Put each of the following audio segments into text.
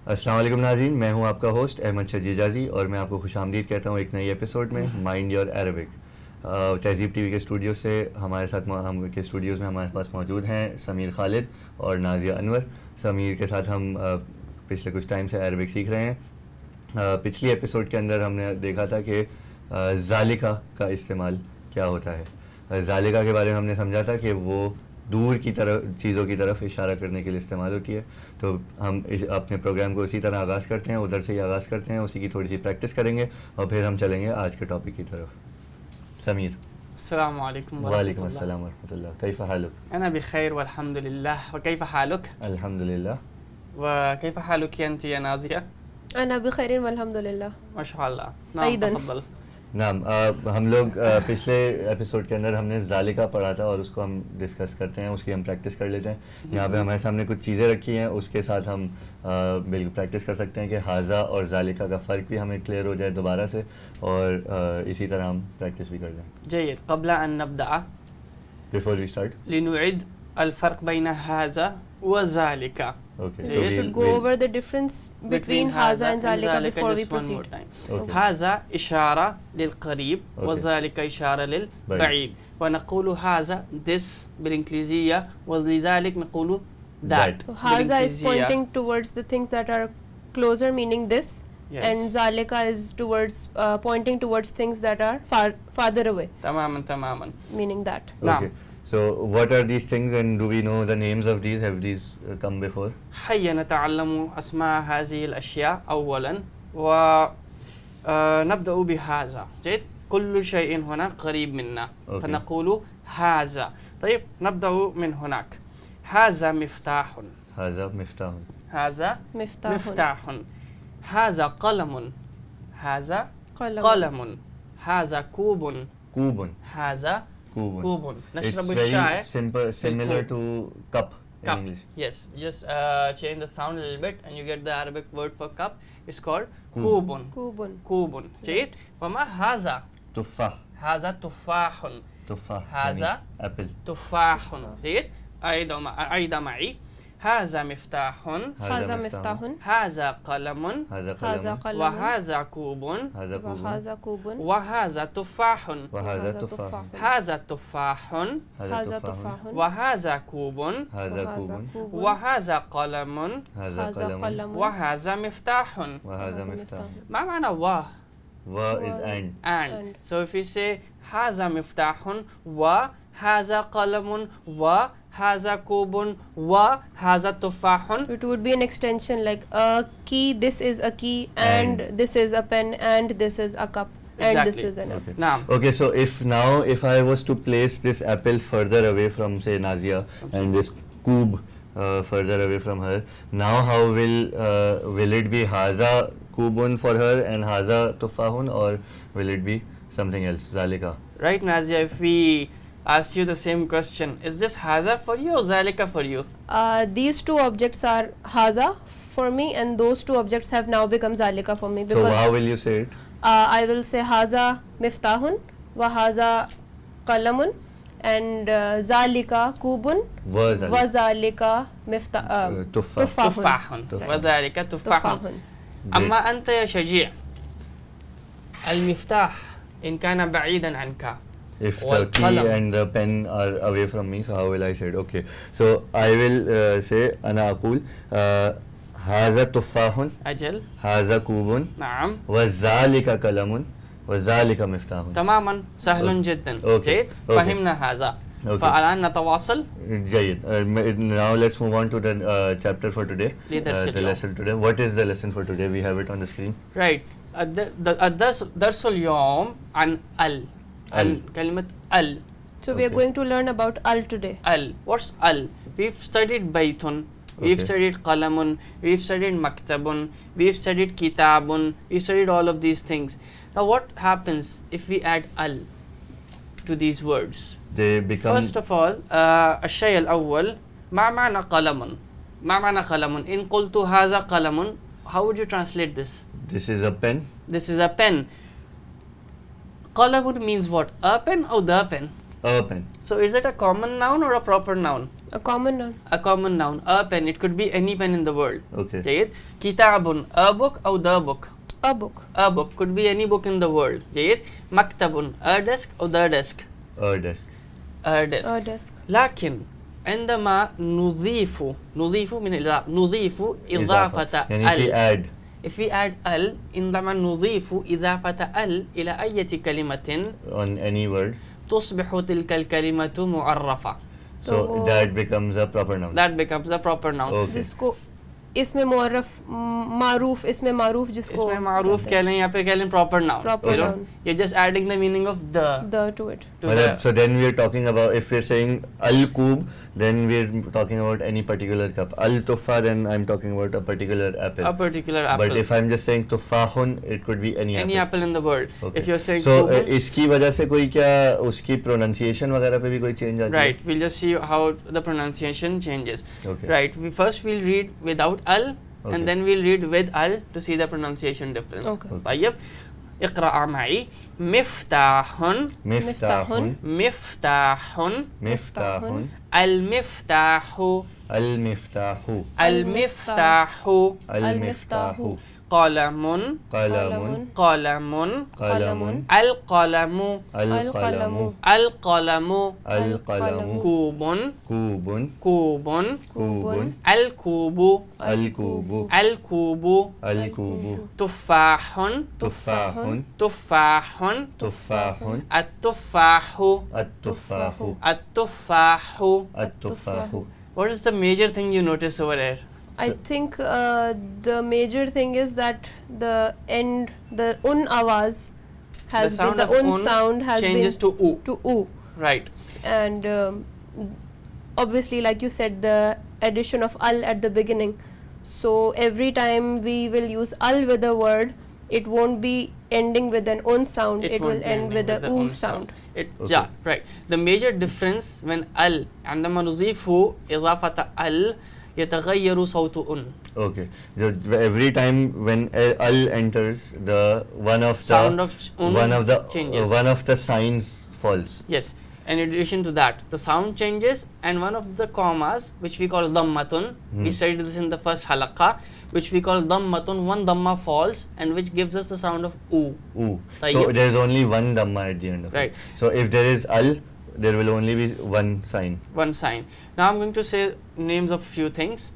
अस्सलाम वालेकुम नाज़रीन, मैं हूं आपका होस्ट अहमद शजीजाजी और मैं आपको खुशामदीद कहता हूं एक नई एपिसोड में माइंड योर अरबिक। तहज़ीब टीवी के स्टूडियो से हमारे साथ हम के स्टूडियोज़ में हमारे पास मौजूद हैं समीर खालिद और नाज़िया अनवर। समीर के साथ हम पिछले कुछ टाइम से अरबिक सीख रहे हैं। पिछली एपिसोड के अंदर हमने देखा था कि ज़ालिका का इस्तेमाल क्या होता है। ज़ालिका के बारे में हमने समझा था कि वो दूर की तरफ चीज़ों की तरफ इशारा करने के लिए इस्तेमाल होती है। तो हम अपने प्रोग्राम को उसी तरह आगाज़ करते हैं, उधर से ही आगाज़ करते हैं, उसी की थोड़ी सी प्रैक्टिस करेंगे और फिर हम चलेंगे आज के टॉपिक की तरफ। समीर। अस्सलाम वालेकुम वालेकुम अस्सलाम व रहमतुल्लाह। कैफ़ हालुक? أنا بخير والحمد لله وكيف حالك؟ अल्हम्दुलिल्लाह। وكيف حالك أنت يا نازية؟ أنا بخير والحمد لله. ما شاء الله. نعم أيضاً. تفضل. नाम हम लोग पिछले एपिसोड के अंदर हमने ज़ालिका पढ़ा था और उसको हम डिस्कस करते हैं, उसकी हम प्रैक्टिस कर लेते हैं। यहाँ पे हमारे सामने कुछ चीज़ें रखी हैं, उसके साथ हम बिल्कुल प्रैक्टिस कर सकते हैं कि हाजा और ज़ालिका का फ़र्क भी हमें क्लियर हो जाए दोबारा से, और इसी तरह हम प्रैक्टिस भी कर लें। جيد. قبل أن نبدأ before we start, لنعيد الفرق بين هذا وذلك. Okay We should go over the difference between haza and zalika before we just one more proceed. time. Okay. هذا إشارة للقريب Okay. وذلك إشارة للبعيد. ونقول هذا this بالإنجليزية ولذلك نقول that So haza is pointing towards the things that are closer, meaning this, Yes. and zalika is towards pointing towards things that are farther away, تماما تماما. meaning that. Okay. So what are these things and do we know the names of these? Have these come before? هيا نتعلم أسماء هذه الأشياء أولا ونبدأ بهذا. جيد. كل شيء هنا قريب منا Okay. فنقول هذا. طيب نبدأ من هناك. هذا مفتاح. हाजा Miftah. هذا Miftahun. مفتاح. هذا قلم. هذا Qalam. قلم. هذا كوب. कूबन। هذا कूबन। كوب. It's نشرب very الشاي. simple, similar to cup in Cup. English. Yes. Just change the sound a little bit and you get the Arabic word for cup. It's called Koob. كوب. Kubun. كوب. جيد. وما هذا؟ تفاح. هذا تفاح. تفاح. هذا apple. تفاح. جيد. أيضا معي. هذا مفتاح. Haza miftahun. هذا قلم. هذا Haza قلم. qalamun. وهذا كوب. هذا كوب. Haza kubun. وهذا تفاح. وهذا وهذا تفاح. هذا تفاح. Haza تفاح. tufahun. وهذا كوب. هذا وهذا كوب. kubun. وهذا قلم. هذا Haza قلم. qalamun. وهذا مفتاح. وهذا مفتاح. ما معنى و؟ و is and. And. So if you say هذا مفتاح وهذا قلم وهذا كوب وهذا تفاح. It would be an extension like a key, this is a key, and this is a pen, and this is a cup, and this Exactly. is an Okay. نعم. Okay, so if I was to place this apple further away from say Nazia and this cube further away from her, now how will it be haza kubun for her and haza tufahun, or will it be something else? Zalika. Right, Nazia, if we ask you the same question, is this haza for you or zalika for you? These two objects are haza for me, and those two objects have now become zalika for me, So because how will you say it? I will say haza miftahun wa haza qalamun, and zalika kubun Was wa zalika miftah tuffah. تفاح. تفاح. وذلك تفاح. tufahun. أما أنت يا شجيع، المفتاح إن كان بعيدا عنك If the key والقلم. and the pen are away from me, so how will I say it? Okay, so I will say أنا أقول هذا تفاح, أجل. هذا كوب, نعم. وذلك قلم, وذلك مفتاح. تماما سهل جدا. Okay. جيد. Okay. فهمنا هذا. Okay. فالآن نتواصل. جيد. Now let's move on to the chapter for today. لدرس The اليوم. lesson today. What is the lesson for today? We have it on the screen. Right. الدرس اليوم عن عن كلمة ال. So we are Okay. going to learn about al today. What's al? We've studied بيت. We've Okay. studied قلم. We've studied مكتب. We've studied كتاب. We've studied all of these things. Now what happens if we add al to these words? They become. First of all, الشيء الأول ما معنى قلم؟ ما معنى قلم؟ إن قلت هذا قلم, how would you translate this? This is a pen. This is a pen. قلم means what? A pen or the pen? A pen. So is it a common noun or a proper noun? A common noun. A common noun, a pen. It could be any pen in the world. Okay. جيد. كتاب, a book or the book. A book. A book could be any book in the world. جيد. مكتب, a desk or the desk. A desk. A desk. A desk. لكن عندما نضيف من الإضافة نضيف إضافة يعني if we ال add if we add ال عندما نضيف إضافة ال إلى أي كلمة on any word, تصبح تلك الكلمة معرفة. so that becomes a proper noun. That becomes a proper noun. Okay. जिसको इसमें मुअर्रफ मारूफ इसमें मारूफ जिसको इसमें मारूफ कह लें या फिर कह लें proper noun. Proper You know? noun. You're just adding the meaning of the to it. to मतलब, the so then we are talking about, if we're saying al kub, then we're talking about any particular cup. Al tuffa, then I'm talking about a particular apple. a particular apple. But if I'm just saying tuffahun, it could be any any apple in the world. Okay. If you're saying so kubun, इसकी वजह से कोई क्या उसकी pronunciation वगैरह पे भी कोई change आती है? right, we'll just see how the pronunciation changes. Okay. Right, we first will read without al Okay. and then we'll read with al to see the pronunciation difference. Okay. طيب اقرأ معي مفتاح مفتاحun مفتاح مفتاحun المفتاح المفتاح المفتاح المفتاح قلم قلم قلم قلم القلم القلم القلم القلم كوب كوب كوب كوب الكوب الكوب الكوب الكوب تفاح تفاح تفاح تفاح التفاح التفاح التفاح التفاح. What is the major thing you notice over there? I think the major thing is that the end, the un awaz has been, the un sound has changes been to u. u. Right. And obviously, like you said, the addition of al at the beginning. So every time we will use al with a word, it won't be ending with an un sound. It will won't be end ending with a the u un sound. Yeah, right. The major difference when al عندما نضيف إضافة al يتغير صوت un. Okay. Every time when al enters, the one of Sound the of un one of the changes. one of the signs falls. Yes. And in addition to that, the sound changes and one of the commas, which we call dhammatun, we studied this in the first halaqah, which we call dhammatun, one dhamma falls and which gives us the sound of u. Ooh. So Tayyib. there's only one dhamma at the end of Right. it. So if there is al, there will only be one sign. One sign. Now I'm going to say names of few things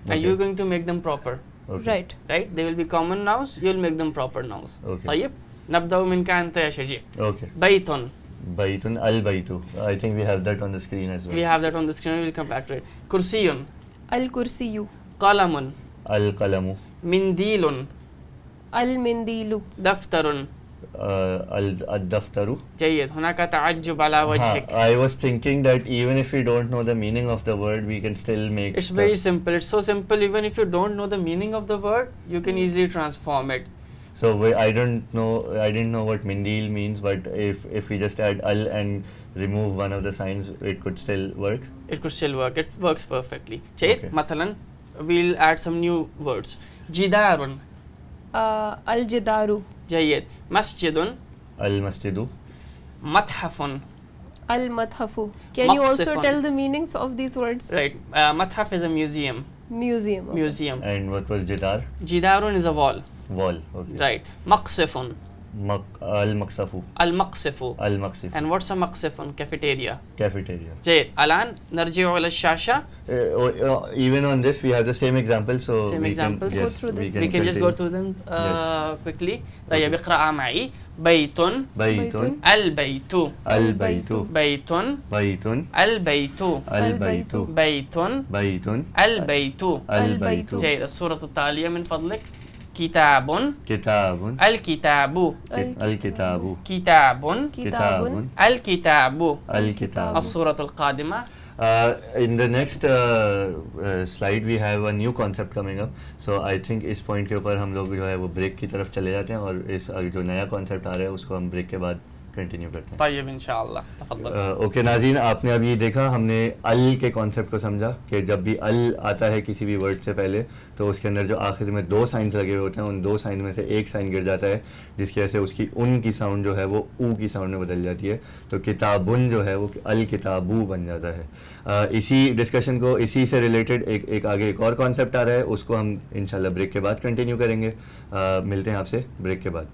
and Okay. you're going to make them proper. Okay. Right. Right? They will be common nouns, you'll make them proper nouns. Okay. طيب نبدأ منك أنت يا شجيع. Okay. بيت. Baitun al baitu. I think we have that on the screen as well. We have that on the screen, we'll come back to it. كرسي. Al kursiyu. قلم. Al kalamu. منديل. Al mindilu. دفتر. Al daftaru. جيد. هناك تعجب على وجهك. I was thinking that even if we don't know the meaning of the word, we can still make. It's very simple. It's so simple. Even if you don't know the meaning of the word, you can easily transform it. So I didn't know what mindil means, but if we just add al and remove one of the signs, it could still work. It could still work. It works perfectly. جيد. Okay. مثلا we'll add some new words. جدار. Al jidaru. جيد. مسجد. Al masjidu. متحف. Al mathafu. Can you also مقصف. tell the meanings of these words? Right. متحف is a museum. Museum. Okay. Museum. And what was jidar? جدار is a wall. Wall. Okay. Right. مقصف. Al maksafu. المقصف. Al maksif. And what's a مقصف? Cafeteria. Cafeteria. جيد. الآن نرجع إلى الشاشة. Even on this, we have the same example, so Same we examples. can, Go yes, through this. We can just go continue. through them Yes. quickly. طيب اقرأ معي. بيت. Baitun. البيت. Al baitu. بيت. Baitun. البيت. Al baitu. بيت. Baitun. البيت. Al baitu. جيد. الصورة التالية من فضلك. كتاب. Kitabun. الكتاب. Al kitabu. كتاب. Kitabun. الكتاب. Al kitabu. الصورة القادمة. In the next slide we have a new concept coming up, so I think इस point के ऊपर हम लोग जो है वो break की तरफ चले जाते हैं और इस जो नया concept आ रहा है उसको हम break के बाद कंटिन्यू करते हैं। ताय्यब इंशाअल्लाह, तफद्दल। ओके नाज़रीन, आपने अभी देखा, हमने अल के कॉन्सेप्ट को समझा कि जब भी अल आता है किसी भी वर्ड से पहले तो उसके अंदर जो आखिर में 2 साइंस लगे हुए होते हैं, उन 2 साइन में से एक साइन गिर जाता है, जिसकी वजह से उसकी उन की साउंड जो है वो ऊ की साउंड में बदल जाती है। तो किताबुन जो है वो अल किताबू बन जाता है। इसी डिस्कशन को, इसी से रिलेटेड एक आगे एक और कॉन्सेप्ट आ रहा है, उसको हम इंशाल्लाह ब्रेक के बाद कंटिन्यू करेंगे। मिलते हैं आपसे ब्रेक के बाद।